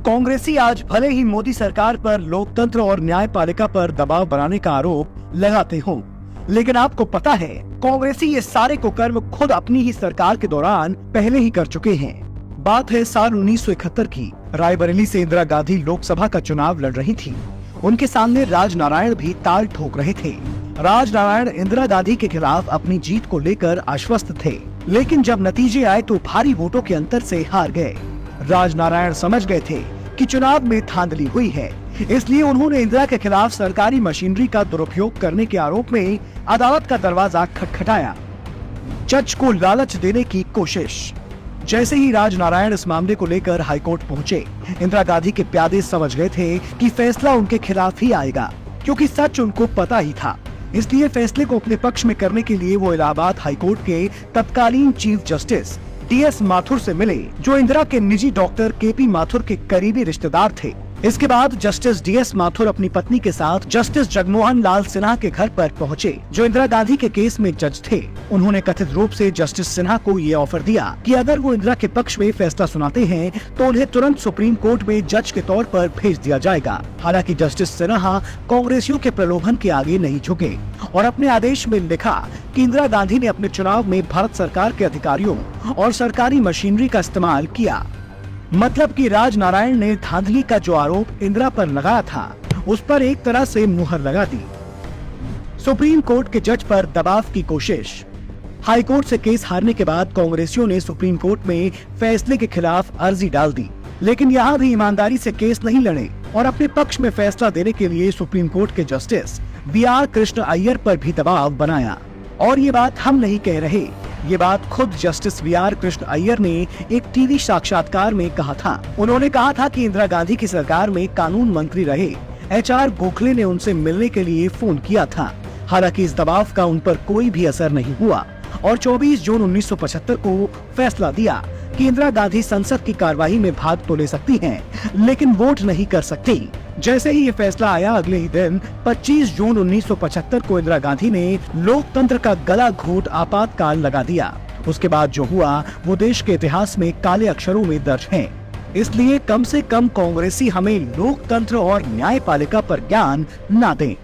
कांग्रेसी आज भले ही मोदी सरकार पर लोकतंत्र और न्यायपालिका पर दबाव बनाने का आरोप लगाते हों, लेकिन आपको पता है कांग्रेसी ये सारे कुकर्म खुद अपनी ही सरकार के दौरान पहले ही कर चुके हैं। बात है साल 1971 की। रायबरेली से इंदिरा गांधी लोकसभा का चुनाव लड़ रही थी। उनके सामने राजनारायण भी ताल ठोक रहे थे। राजनारायण इंदिरा गांधी के खिलाफ अपनी जीत को लेकर आश्वस्त थे, लेकिन जब नतीजे आए तो भारी वोटों के अंतर से हार गए। राजनारायण समझ गए थे कि चुनाव में धांधली हुई है, इसलिए उन्होंने इंदिरा के खिलाफ सरकारी मशीनरी का दुरुपयोग करने के आरोप में अदालत का दरवाजा खटखटाया। जज को लालच देने की कोशिश। जैसे ही राजनारायण इस मामले को लेकर हाईकोर्ट पहुंचे, इंदिरा गांधी के प्यादे समझ गए थे कि फैसला उनके खिलाफ ही आएगा, क्योंकि सच उनको पता ही था। इसलिए फैसले को अपने पक्ष में करने के लिए वो इलाहाबाद हाईकोर्ट के तत्कालीन चीफ जस्टिस DS माथुर से मिले, जो इंदिरा के निजी डॉक्टर KP माथुर के करीबी रिश्तेदार थे। इसके बाद जस्टिस DS माथुर अपनी पत्नी के साथ जस्टिस जगमोहन लाल सिन्हा के घर पर पहुंचे, जो इंदिरा गांधी के केस में जज थे। उन्होंने कथित रूप से जस्टिस सिन्हा को ये ऑफर दिया कि अगर वो इंदिरा के पक्ष में फैसला सुनाते हैं तो उन्हें तुरंत सुप्रीम कोर्ट में जज के तौर पर भेज दिया जाएगा। हालांकि जस्टिस सिन्हा कांग्रेसियों के प्रलोभन के आगे नहीं झुके और अपने आदेश में लिखा कि इंदिरा गांधी ने अपने चुनाव में भारत सरकार के अधिकारियों और सरकारी मशीनरी का इस्तेमाल किया। मतलब कि राजनारायण ने धांधली का जो आरोप इंदिरा पर लगाया था, उस पर एक तरह से मुहर लगा दी। सुप्रीम कोर्ट के जज पर दबाव की कोशिश। हाई कोर्ट से केस हारने के बाद कांग्रेसियों ने सुप्रीम कोर्ट में फैसले के खिलाफ अर्जी डाल दी, लेकिन यहाँ भी ईमानदारी से केस नहीं लड़े और अपने पक्ष में फैसला देने के लिए सुप्रीम कोर्ट के जस्टिस BR कृष्ण अय्यर पर भी दबाव बनाया। और ये बात हम नहीं कह रहे, ये बात खुद जस्टिस BR कृष्ण अय्यर ने एक टीवी साक्षात्कार में कहा था। उन्होंने कहा था कि इंदिरा गांधी की सरकार में कानून मंत्री रहे HR गोखले ने उनसे मिलने के लिए फोन किया था। हालांकि इस दबाव का उन पर कोई भी असर नहीं हुआ और 24 जून 1975 को फैसला दिया कि इंदिरा गांधी संसद की कार्यवाही में भाग तो ले सकती हैं, लेकिन वोट नहीं कर सकती। जैसे ही ये फैसला आया, अगले ही दिन 25 जून 1975 को इंदिरा गांधी ने लोकतंत्र का गला घोट आपातकाल लगा दिया। उसके बाद जो हुआ वो देश के इतिहास में काले अक्षरों में दर्ज है। इसलिए कम से कम कांग्रेसी हमें लोकतंत्र और न्यायपालिका पर ज्ञान ना दें।